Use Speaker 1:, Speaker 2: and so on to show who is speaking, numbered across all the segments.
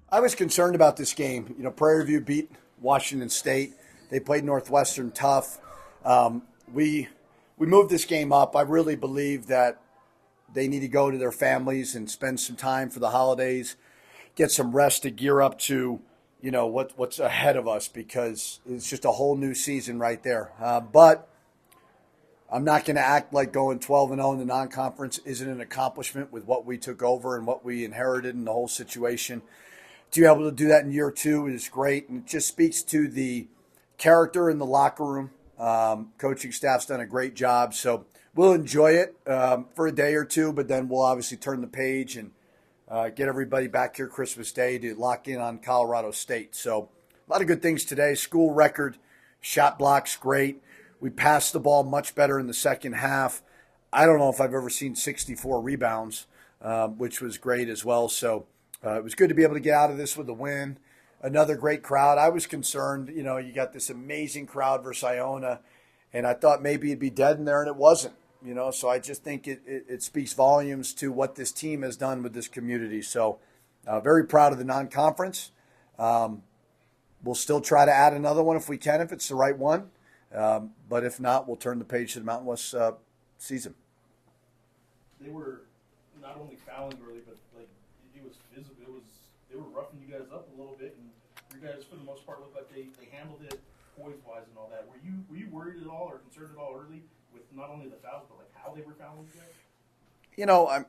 Speaker 1: I was concerned about this game. Prairie View beat Washington State. They played Northwestern tough. Um, we we moved this game up. I really believe that they need to go to their families and spend some time for the holidays, get some rest to gear up to what's ahead of us because it's just a whole new season right there. But I'm not going to act like going 12-0 in the non-conference isn't an accomplishment with what we took over and what we inherited in the whole situation. To be able to do that in year two is great, and it just speaks to the character in the locker room. Coaching staff's done a great job, so we'll enjoy it for a day or two, but then we'll obviously turn the page and get everybody back here Christmas Day to lock in on Colorado State. So a lot of good things today. School record, shot blocks, great. We passed the ball much better in the second half. I don't know if I've ever seen 64 rebounds, which was great as well. So it was good to be able to get out of this with a win. Another great crowd. I was concerned, you got this amazing crowd versus Iona, and I thought maybe it'd be dead in there, and it wasn't. So I just think it speaks volumes to what this team has done with this community. So very proud of the non-conference. We'll still try to add another one if we can, if it's the right one. But if not, we'll turn the page to the Mountain West season.
Speaker 2: They were not only fouling early, but it was physical. They were roughing you guys up a little bit, and you guys, for the most part, looked like they handled it poise-wise and all that. Were you worried at all or concerned at all early with not only the fouls, but how they were fouling you guys?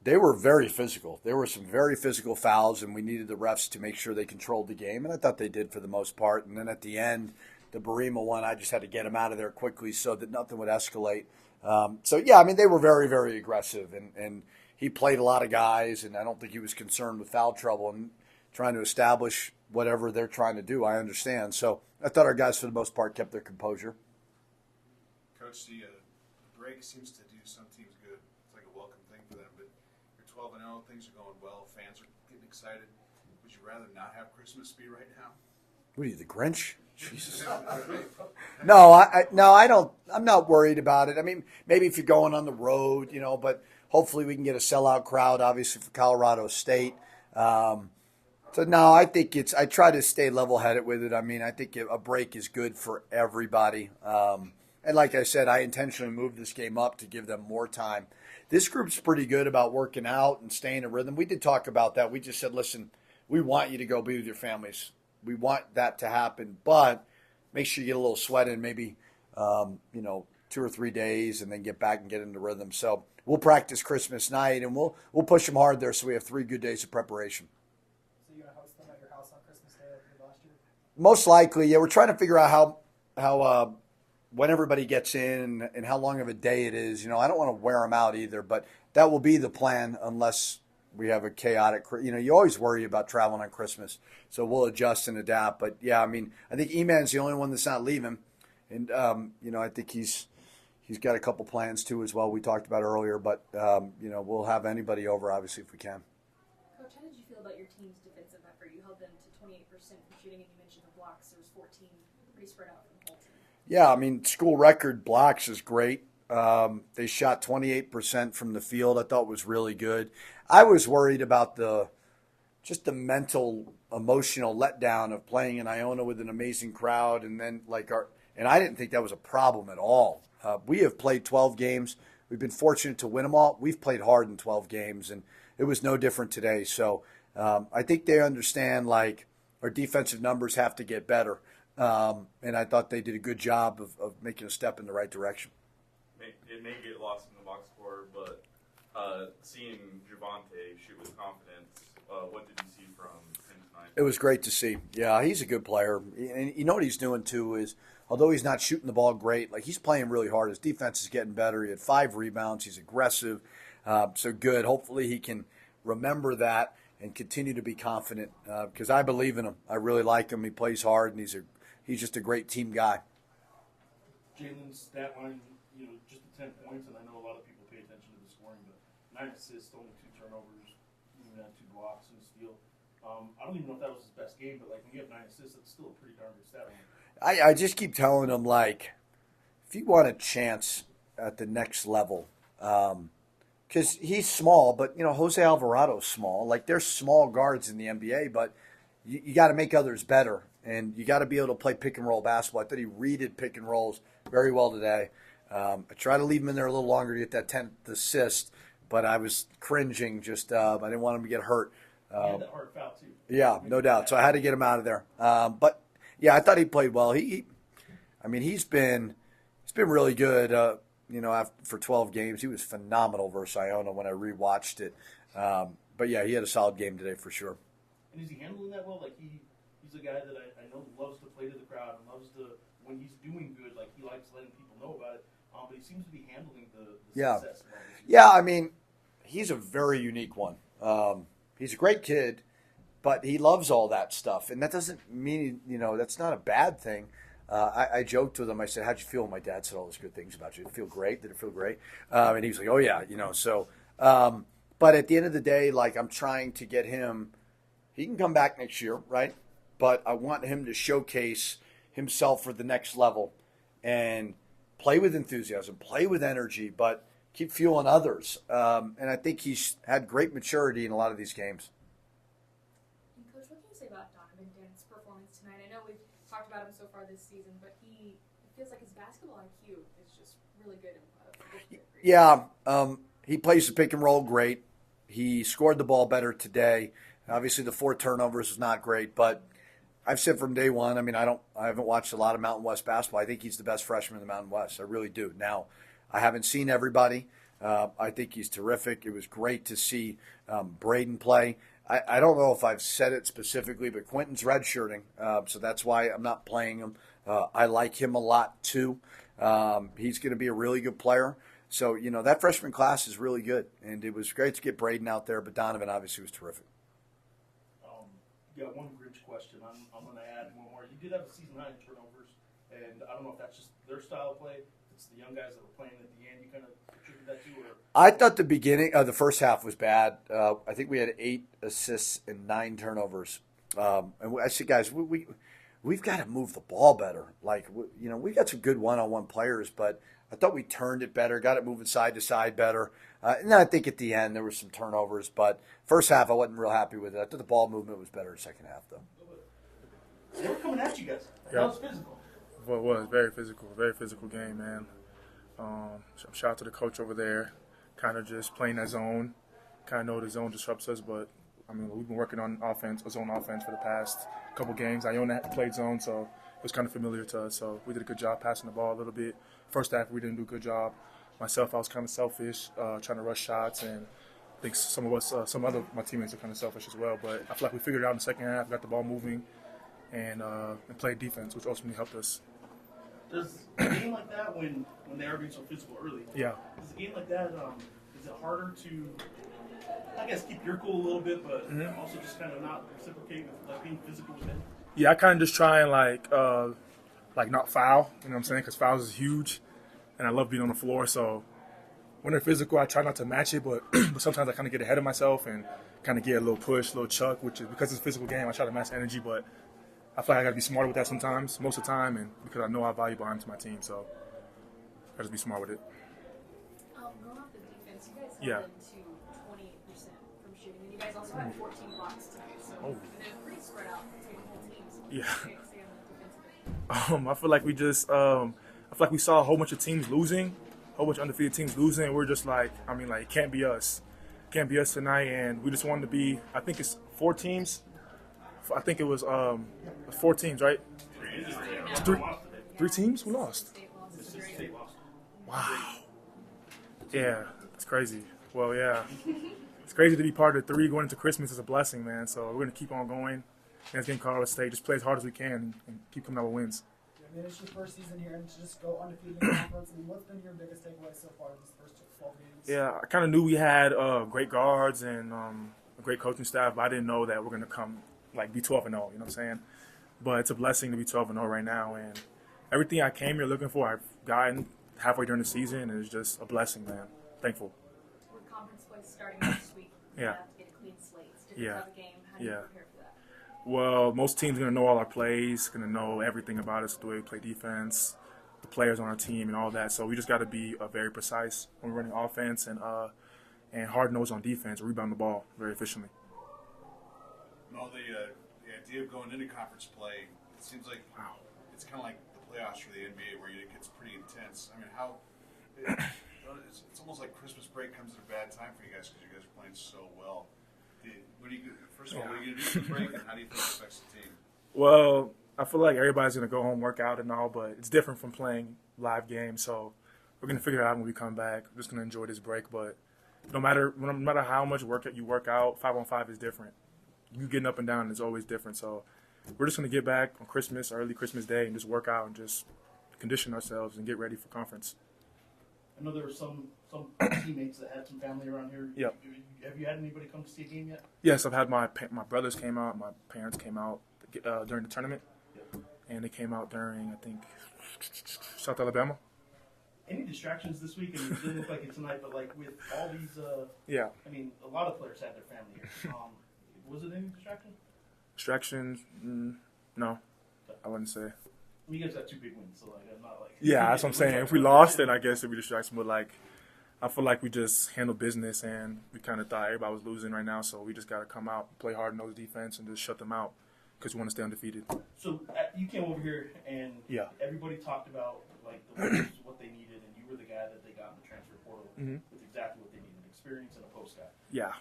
Speaker 1: They were very physical. There were some very physical fouls, and we needed the refs to make sure they controlled the game, and I thought they did for the most part. And then at the end, the Barima one, I just had to get him out of there quickly so that nothing would escalate. They were very, very aggressive, and he played a lot of guys, and I don't think he was concerned with foul trouble and trying to establish whatever they're trying to do. I understand. So I thought our guys, for the most part, kept their composure.
Speaker 3: Coach, the break seems to do some teams good. It's like a welcome thing for them. But you're 12-0, things are going well, fans are getting excited. Would you rather not have Christmas be right now?
Speaker 1: What are you, the Grinch? Jesus. No, I don't. I'm not worried about it. I mean, maybe if you're going on the road, but hopefully we can get a sellout crowd, obviously, for Colorado State. So, no, I think I try to stay level-headed with it. I mean, I think a break is good for everybody. And like I said, I intentionally moved this game up to give them more time. This group's pretty good about working out and staying in rhythm. We did talk about that. We just said, listen, we want you to go be with your families. We want that to happen, but make sure you get a little sweat in maybe, 2 or 3 days and then get back and get into rhythm. So we'll practice Christmas night, and we'll push them hard there so we have 3 good days of preparation.
Speaker 4: So you're going to host them at your house on Christmas Day like you did last year?
Speaker 1: Most likely, yeah. We're trying to figure out how when everybody gets in and how long of a day it is. I don't want to wear them out either, but that will be the plan unless we have a chaotic, you always worry about traveling on Christmas. So we'll adjust and adapt. But, yeah, I mean, I think E-Man's the only one that's not leaving. And, I think he's got a couple plans, too, as well we talked about earlier. But, we'll have anybody over, obviously, if we can.
Speaker 5: Coach, how did you feel about your team's defensive effort? You held them to 28% from shooting, and you mentioned the blocks. There was 14, pretty spread out from the whole team.
Speaker 1: Yeah, I mean, school record blocks is great. They shot 28% from the field. I thought was really good. I was worried about the mental, emotional letdown of playing in Iona with an amazing crowd, and then and I didn't think that was a problem at all. We have played 12 games. We've been fortunate to win them all. We've played hard in 12 games, and it was no different today. So I think they understand our defensive numbers have to get better, and I thought they did a good job of making a step in the right direction.
Speaker 6: It may get lost in the box score, but seeing Javante shoot with confidence, what did you see from him tonight?
Speaker 1: It was great to see. Yeah, he's a good player. And you know what he's doing, too, is although he's not shooting the ball great, he's playing really hard. His defense is getting better. He had 5 rebounds. He's aggressive. So good. Hopefully he can remember that and continue to be confident because I believe in him. I really like him. He plays hard, and he's just a great team guy.
Speaker 2: Jalen's stat line, just the 10 points, and I know a lot of people pay attention to the scoring, but 9 assists, only 2 turnovers, even had 2 blocks and a steal. I don't even know if that was his best game, but when you have 9 assists, that's still a pretty darn good stat line.
Speaker 1: I just keep telling him, if you want a chance at the next level, because he's small, but Jose Alvarado's small. Like there's small guards in the NBA, but you got to make others better, and you got to be able to play pick and roll basketball. I thought he readed pick and rolls very well today. I tried to leave him in there a little longer to get that 10th assist, but I was cringing. Just I didn't want him to get hurt.
Speaker 2: He had that hard foul too.
Speaker 1: Yeah, no doubt. So I had to get him out of there. But yeah, I thought he played well. He's been really good. For 12 games, he was phenomenal versus Iona when I rewatched it. But yeah, he had a solid game today for sure.
Speaker 2: And is he handling that well? Like he's a guy that I know loves to play to the crowd and loves to, when he's doing good, like he likes letting people know about it. But he seems to be handling the success.
Speaker 1: Yeah, he's a very unique one. He's a great kid, but he loves all that stuff, and that doesn't mean that's not a bad thing. I joked with him. I said, "How'd you feel?" My dad said all those good things about you. Did it feel great? Did it feel great? And he was like, "Oh yeah, So, but at the end of the day, like I'm trying to get him. He can come back next year, right? But I want him to showcase himself for the next level and play with enthusiasm, play with energy, but keep fueling others. And I think he's had great maturity in a lot of these games.
Speaker 5: And Coach, what can you say about Donovan Dent's performance tonight? I know we've talked about him so far this season, but it feels like his basketball IQ is just really good.
Speaker 1: Yeah, he plays the pick and roll great. He scored the ball better today. Obviously, the 4 turnovers is not great, but I've said from day one. I haven't watched a lot of Mountain West basketball. I think he's the best freshman in the Mountain West. I really do. Now, I haven't seen everybody. I think he's terrific. It was great to see Braden play. I don't know if I've said it specifically, but Quentin's redshirting, so that's why I'm not playing him. I like him a lot too. He's going to be a really good player. So, that freshman class is really good, and it was great to get Braden out there, but Donovan obviously was terrific.
Speaker 2: You got one Grinch question. I'm going to add one more. You did have a season-high in turnovers, and I don't know if that's just their style of play. It's the young guys that were playing at the end. You kind of attribute that to, or
Speaker 1: I thought the beginning of the first half was bad. I think we had 8 assists and 9 turnovers. And I said, guys, we've got to move the ball better. Like, we got some good one-on-one players, but I thought we turned it better, got it moving side to side better. And then I think at the end there were some turnovers, but first half I wasn't real happy with it. I thought the ball movement was better in the second half, though.
Speaker 2: they were coming at you guys.
Speaker 7: Yeah.
Speaker 2: That was physical.
Speaker 7: Well, it was very physical game, man. Shout out to the coach over there, kind of just playing that zone. Kind of know the zone disrupts us, but we've been working on zone offense for the past couple games. Iona played zone, so it was kind of familiar to us. So we did a good job passing the ball a little bit. First half, we didn't do a good job. Myself, I was kind of selfish, trying to rush shots, and I think some other my teammates are kind of selfish as well. But I feel like we figured it out in the second half, got the ball moving, and played defense, which ultimately helped us.
Speaker 2: Does a game like that, when they are being so physical early,
Speaker 7: Yeah.
Speaker 2: does a game like that, is it harder to, I guess, keep your cool a little bit, but also just kind of not reciprocate with like being physical with them?
Speaker 7: Yeah, I kind of just try and like not foul, you know what I'm saying? Because fouls is huge, and I love being on the floor. So when they're physical, I try not to match it, but sometimes I kind of get ahead of myself and kind of get a little push, a little chuck, which is because it's a physical game. I try to match energy, but I feel like I got to be smarter with that sometimes, most of the time, and because I know how valuable I am to my team, so I got to be smart with it.
Speaker 5: Going off the defense, you guys held
Speaker 7: Yeah.
Speaker 5: them to 28% from shooting, and you guys also had 14 blocks tonight, so and they're pretty spread out between the whole teams.
Speaker 7: Yeah.
Speaker 5: What do you say on the defensive end?
Speaker 7: I feel like we saw a whole bunch of teams losing, a whole bunch of undefeated teams losing, and we're just like, it can't be us. It can't be us tonight, and we just wanted to be, I think it's 4 teams. I think it was 4 teams, right? 3 teams? Who lost?
Speaker 5: State lost to Drake.
Speaker 7: Wow. Yeah, it's crazy. Well, yeah. It's crazy to be part of the 3 going into Christmas is a blessing, man. So we're going to keep on going. Next game, Colorado State, just play as hard as we can and keep coming out with wins.
Speaker 4: It's your first season here, and to just go undefeated in the conference. What's been your biggest takeaway so far these first 12 games?
Speaker 7: Yeah, I kind of knew we had great guards and a great coaching staff, but I didn't know that we're going to come be 12-0. You know what I'm saying? But it's a blessing to be 12-0 right now, and everything I came here looking for, I've gotten halfway during the season, and it's just a blessing, man. Thankful.
Speaker 5: With conference play starting next week, you
Speaker 7: Yeah.
Speaker 5: have to get a clean slate. It's different
Speaker 7: Yeah.
Speaker 5: type of game. How do you
Speaker 7: Yeah.
Speaker 5: prepare for that?
Speaker 7: Well, most teams are going to know all our plays, going to know everything about us, the way we play defense, the players on our team, and all that. So we just got to be very precise when we're running offense. And and hard-nosed on defense, rebound the ball very efficiently.
Speaker 3: No, the idea of going into conference play, it seems like it's kind of like the playoffs for the NBA, where it gets pretty intense. I mean, it's almost like Christmas break comes at a bad time for you guys because you guys are playing so well. First of all, what are you going to do for the break, and how do you think it affects the team?
Speaker 7: Well, I feel like everybody's going to go home, work out and all, but it's different from playing live games. So we're going to figure it out when we come back. We're just going to enjoy this break. But no matter how much you work out, 5-on-5 is different. You getting up and down is always different. So we're just going to get back on Christmas, early Christmas Day, and just work out and just condition ourselves and get ready for conference.
Speaker 2: I know there were some teammates that had some family around here.
Speaker 7: Yep.
Speaker 2: Have you had anybody come to see a game yet?
Speaker 7: Yes, I've had my brothers came out, my parents came out during the tournament, and they came out during, I think, South Alabama.
Speaker 2: Any distractions this week? And it didn't look like it tonight, but like with all these,
Speaker 7: Yeah.
Speaker 2: I mean, a lot of players had their family here. Was it any distraction?
Speaker 7: Distractions? No, I wouldn't say.
Speaker 2: I mean, you guys got 2 big wins, so like I'm not like.
Speaker 7: Yeah, that's what I'm saying. If we lost, then I guess it'd be distraction. But like, I feel like we just handled business, and we kind of thought everybody was losing right now, so we just got to come out, play hard-nosed defense, and just shut them out because we want to stay undefeated.
Speaker 2: So you came over here, and everybody talked about like the Lobos, what they needed, and you were the guy that they got in the transfer portal with exactly what they needed: experience and a post guy.
Speaker 7: Yeah.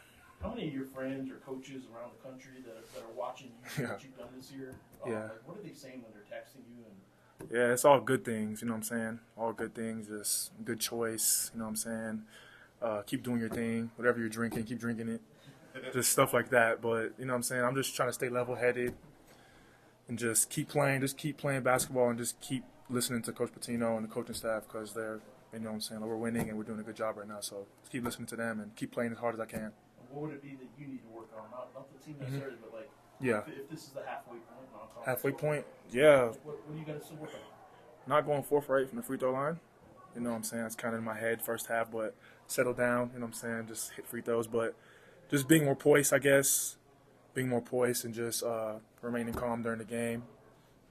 Speaker 2: How many of your friends or coaches around the country that are watching you, what you've done this year? Like, what are they saying when they're texting you? And
Speaker 7: yeah, it's all good things, you know what I'm saying? All good things, just good choice, you know what I'm saying? Keep doing your thing. Whatever you're drinking, keep drinking it. Just stuff like that. But, you know what I'm saying? I'm just trying to stay level-headed and just keep playing basketball, and just keep listening to Coach Pitino and the coaching staff because they're, you know what I'm saying, we're winning and we're doing a good job right now. So just keep listening to them and keep playing as hard as I can.
Speaker 2: what would it be that you need to work on? Not the team necessarily, but like if this is the halfway point.
Speaker 7: Halfway point? Yeah.
Speaker 2: What do you got to still work on?
Speaker 7: Not going 4 for 8 from the free throw line. You know what I'm saying? It's kind of in my head first half, but settle down, you know what I'm saying? Just hit free throws, but just being more poised, I guess. Being more poised and just remaining calm during the game.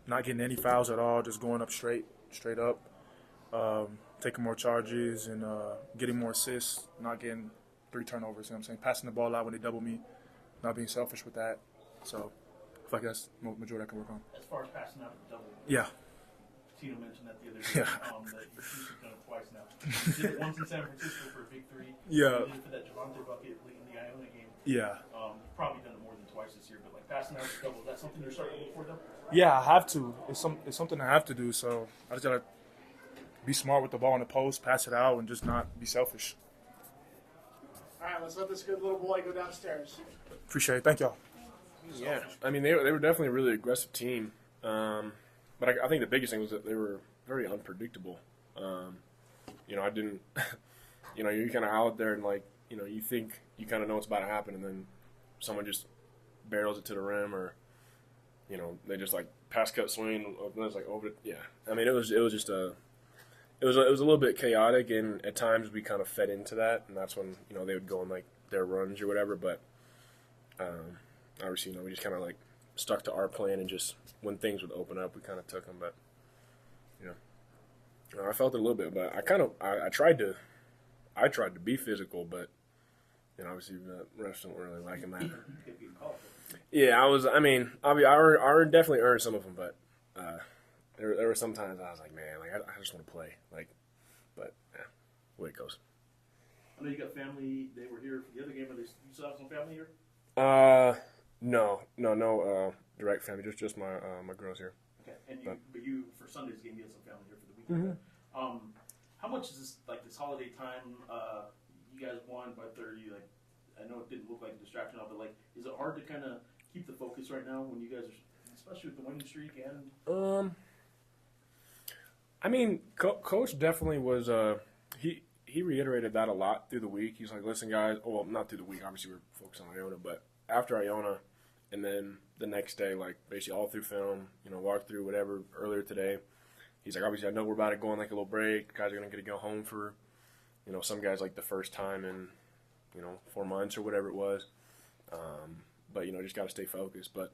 Speaker 7: Not getting any fouls at all, just going up straight up. Taking more charges and getting more assists, not getting 3 turnovers, you know what I'm saying? Passing the ball out when they double me, not being selfish with that. So I feel like that's the majority I can work on.
Speaker 2: As far as passing out the double.
Speaker 7: Yeah.
Speaker 2: Tino mentioned that the other day, that you've done it twice now. You did it once in San Francisco for a big 3.
Speaker 7: Yeah.
Speaker 2: You did it for that Javante bucket late in the Iona game.
Speaker 7: Yeah.
Speaker 2: You've probably done it more than twice this year, but like passing out the double, is that something you're starting to look for though?
Speaker 7: Yeah, I have to. It's something I have to do, so I just got to be smart with the ball in the post, pass it out, and just not be selfish.
Speaker 8: All right, let's let this good little boy go downstairs.
Speaker 7: Appreciate it. Thank y'all.
Speaker 9: Yeah, I mean, they were definitely a really aggressive team. But I think the biggest thing was that they were very unpredictable. I didn't, you're kind of out there and you think you kind of know what's about to happen, and then someone just barrels it to the rim, or, they just pass cut swing, and it's over. Yeah, I mean, it was just it was a little bit chaotic, and at times we kind of fed into that, and that's when they would go on their runs or whatever. But obviously, we just kind of stuck to our plan, and just when things would open up, we kind of took them. But I felt it a little bit, but I tried to be physical, but obviously the refs don't really like that. Yeah, I definitely earned some of them, but there were some times I was like, man, I just want to play, but the way it goes.
Speaker 2: I know you got family. They were here for the other game. You still have some family here?
Speaker 9: No direct family. Just my girls here.
Speaker 2: Okay, and but you for Sunday's game, you had some family here for the weekend.
Speaker 9: Mm-hmm.
Speaker 2: How much is this this holiday time? You guys won by 30. I know it didn't look like a distraction, but is it hard to kind of keep the focus right now when you guys are, especially with the winning streak and?
Speaker 9: I mean, Coach definitely was. He reiterated that a lot through the week. He's like, listen, guys. Well, not through the week. Obviously, we're focused on Iona, but after Iona, and then the next day, basically all through film, walk through whatever earlier today. He's like, obviously, I know we're about to go on a little break. Guys are going to get to go home for, some guys the first time in, 4 months or whatever it was. But, just got to stay focused. But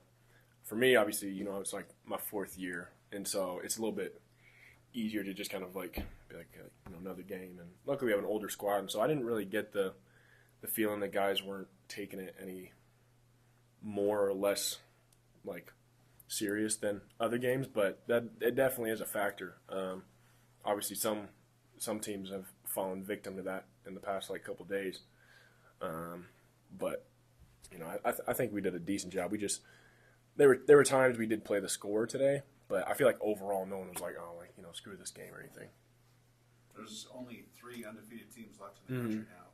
Speaker 9: for me, obviously, it's my 4th year. And so it's a little bit easier to just kind of be another game. And luckily we have an older squad. And so I didn't really get the the feeling that guys weren't taking it any more or less like serious than other games, but that it definitely is a factor. Obviously, some teams have fallen victim to that in the past like couple days, but you know, I think we did a decent job. We just there were times we did play the score today, but I feel like overall no one was like, oh, like, you know, screw this game or anything.
Speaker 3: There's only 3 undefeated teams left in the country now.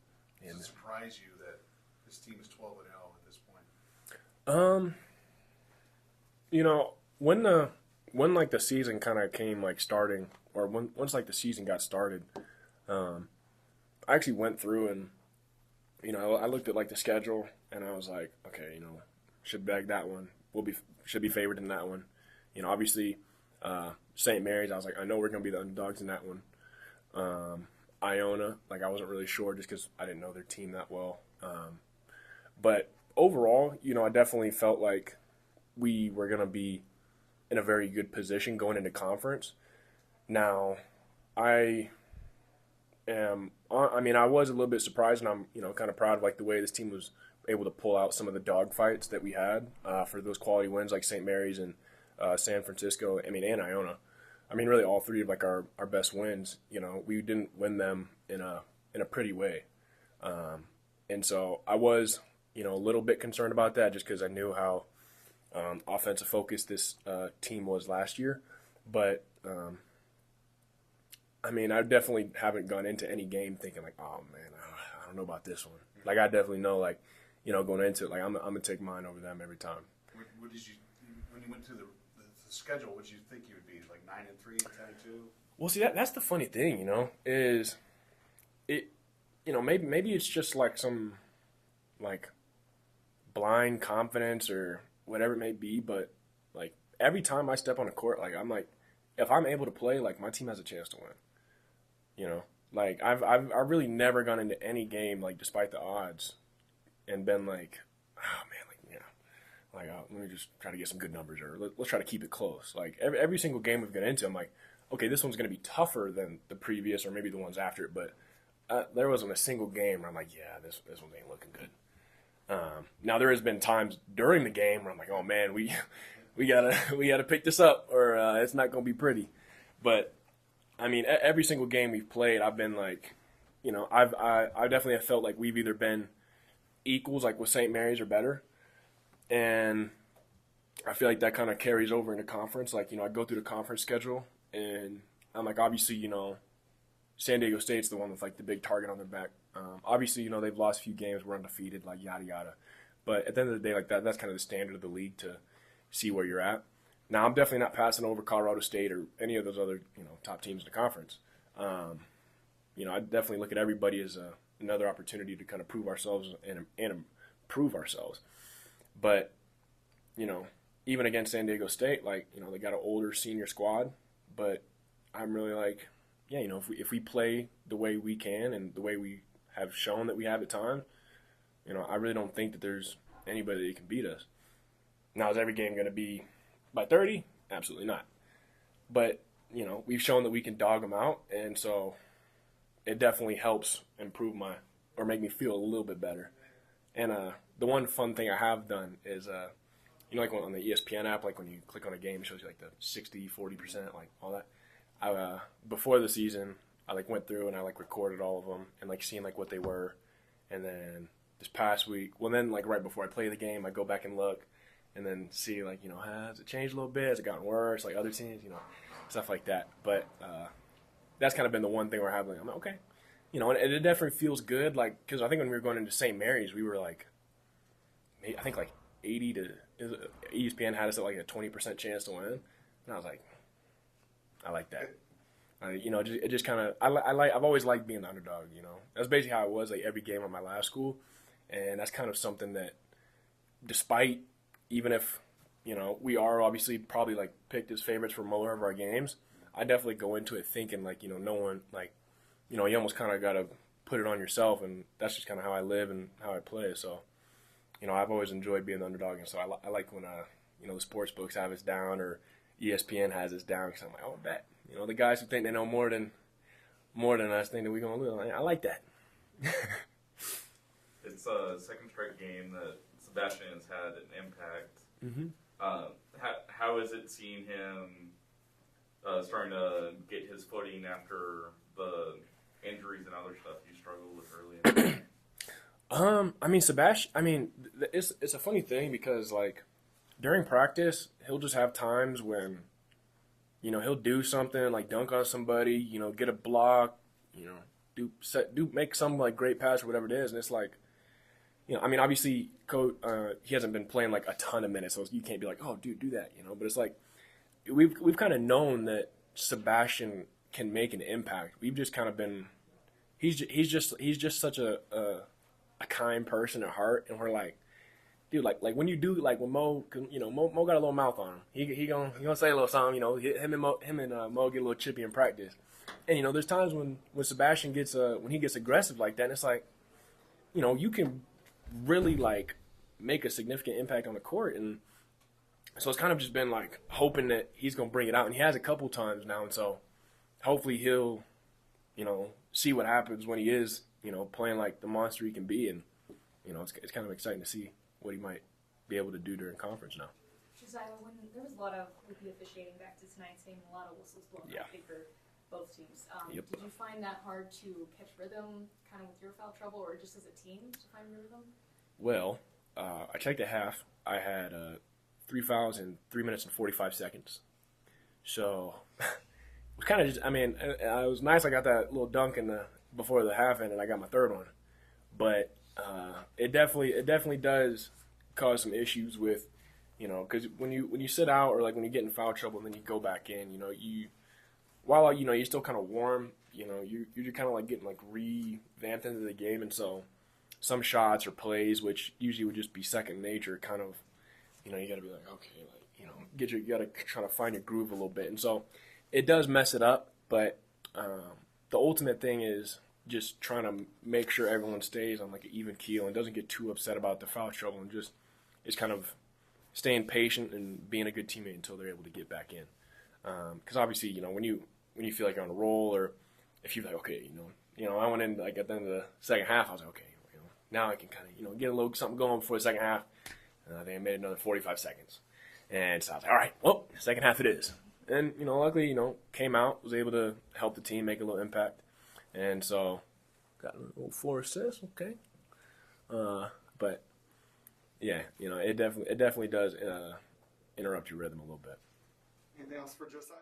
Speaker 3: Does
Speaker 9: And
Speaker 3: it surprise you that this team is 12-0 at this point?
Speaker 9: You know, when like the season kind of came like starting, or once like the season got started, I actually went through and, you know, I looked at like the schedule and I was like, okay, you know, should bag that one. Should be favored in that one. You know, obviously, St. Mary's, I was like, I know we're going to be the underdogs in that one. Iona, like I wasn't really sure just because I didn't know their team that well. But overall, you know, I definitely felt like we were going to be in a very good position going into conference. Now, I was a little bit surprised, and I'm, you know, kind of proud of like the way this team was able to pull out some of the dog fights that we had for those quality wins like St. Mary's and San Francisco, and Iona. I mean, really all 3 of like our best wins, you know, we didn't win them in a pretty way. And so I was, you know, a little bit concerned about that just because I knew how offensive focused this team was last year. But, I mean, I definitely haven't gone into any game thinking like, oh, man, I don't know about this one. Like, I definitely know, like, you know, going into it, like, I'm going to take mine over them every time.
Speaker 3: What did you, when you went to the schedule, what did you think you would be, like 9-3, 10-2?
Speaker 9: Well, see, that's the funny thing, you know, is it, you know, maybe it's just like some, like, blind confidence or whatever it may be, but, like, every time I step on a court, like, I'm like, if I'm able to play, like, my team has a chance to win, you know? Like, I've really never gone into any game, like, despite the odds, and been like, oh, man, like, yeah, like, let me just try to get some good numbers, or let's try to keep it close. Like, every single game we've got into, I'm like, okay, this one's going to be tougher than the previous or maybe the ones after it, but there wasn't a single game where I'm like, yeah, this one ain't looking good. Now, there has been times during the game where I'm like, oh, man, we gotta pick this up, or it's not going to be pretty. But, I mean, every single game we've played, I've been like, you know, I definitely have felt like we've either been equals, like with St. Mary's or better, and I feel like that kind of carries over into conference. Like, you know, I go through the conference schedule, and I'm like, obviously, you know, San Diego State's the one with like the big target on their back. Obviously, you know, they've lost a few games, we're undefeated, like yada yada. But at the end of the day, like that's kind of the standard of the league to see where you're at. Now, I'm definitely not passing over Colorado State or any of those other, you know, top teams in the conference. You know, I definitely look at everybody as another opportunity to kind of prove ourselves and improve ourselves. But, you know, even against San Diego State, like, you know, they got an older senior squad, but I'm really like, yeah, you know, if we play the way we can and the way we have shown that we have at times, you know, I really don't think that there's anybody that can beat us. Now, is every game going to be by 30? Absolutely not. But, you know, we've shown that we can dog them out, and so it definitely helps improve or make me feel a little bit better. And the one fun thing I have done is, you know, like on the ESPN app, like when you click on a game, it shows you like the 60, 40%, like all that. Before the season, I like went through and I like recorded all of them and like seeing like what they were. And then this past week, well then like right before I play the game, I go back and look and then see like, you know, has it changed a little bit? Has it gotten worse? Like other teams, you know, stuff like that. But that's kind of been the one thing where I'm like, okay. You know, and it definitely feels good. Like, because I think when we were going into St. Mary's, we were like, I think like 80 to, ESPN had us at like a 20% chance to win. And I was like, I like that. You know, it just kind of, I've always liked being the underdog, you know. That's basically how it was like every game at my last school. And that's kind of something that, despite, even if, you know, we are obviously probably like picked as favorites for more of our games, I definitely go into it thinking like, you know, no one, like, you know, you almost kind of got to put it on yourself. And that's just kind of how I live and how I play. So, you know, I've always enjoyed being the underdog. And so I like when, you know, the sports books have us down or ESPN has us down because I'm like, oh, bet. You know, the guys who think they know more than us think that we're going to lose. I like that.
Speaker 6: it's a second straight game that Sebastian has had an impact.
Speaker 9: Mm-hmm.
Speaker 6: How is it seeing him starting to get his footing after the injuries and other stuff you struggled with early in the game?
Speaker 9: I mean, Sebastian. I mean, it's a funny thing because like during practice, he'll just have times when, you know, he'll do something like dunk on somebody, you know, get a block, you know, make some like great pass or whatever it is, and it's like, you know, I mean, obviously, he hasn't been playing like a ton of minutes, so you can't be like, oh, dude, do that, you know. But it's like we've kind of known that Sebastian can make an impact. We've just kind of been, he's just such a kind person at heart, and we're like, dude, like when you do, like when Mo, you know, Mo got a little mouth on him. He gonna say a little something, you know. Him and Mo get a little chippy in practice, and you know, there's times when Sebastian gets when he gets aggressive like that, and it's like, you know, you can really like make a significant impact on the court, and so it's kind of just been like hoping that he's gonna bring it out, and he has a couple times now, and so hopefully he'll, you know, see what happens when he is, you know, playing like the monster he can be, and you know, it's kind of exciting to see what he might be able to do during conference now.
Speaker 5: Josiah, when there was a lot of, with the officiating back to tonight's game, a lot of whistles blown,
Speaker 9: Yeah.
Speaker 5: I think, for both teams.
Speaker 9: Yep.
Speaker 5: Did you find that hard to catch rhythm, kind of with your foul trouble, or just as a team to find rhythm?
Speaker 9: Well, I checked at half. I had 3 fouls in 3 minutes and 45 seconds. So it was kind of just, I mean, it was nice. I got that little dunk before the half ended, and I got my third one. But it definitely does cause some issues with, you know, because when you sit out or like when you get in foul trouble and then you go back in, you know, while you know you're still kind of warm, you know, you're kind of like getting like revamped into the game, and so some shots or plays which usually would just be second nature, kind of, you know, you got to be like, okay, like, you know, you got to try to find your groove a little bit, and so it does mess it up, but the ultimate thing is just trying to make sure everyone stays on like an even keel and doesn't get too upset about the foul trouble, and just is kind of staying patient and being a good teammate until they're able to get back in. Because obviously, you know, when you feel like you're on a roll, or if you're like, okay, you know, I went in like at the end of the second half, I was like, okay, you know, now I can kind of, you know, get a little something going before the second half. And I think I made another 45 seconds, and so I was like, all right, well, second half it is. And you know, luckily, you know, came out, was able to help the team make a little impact. And so, got a little 4 assists, okay. But yeah, you know, it definitely does interrupt your rhythm a little bit.
Speaker 8: Anything else for Josiah?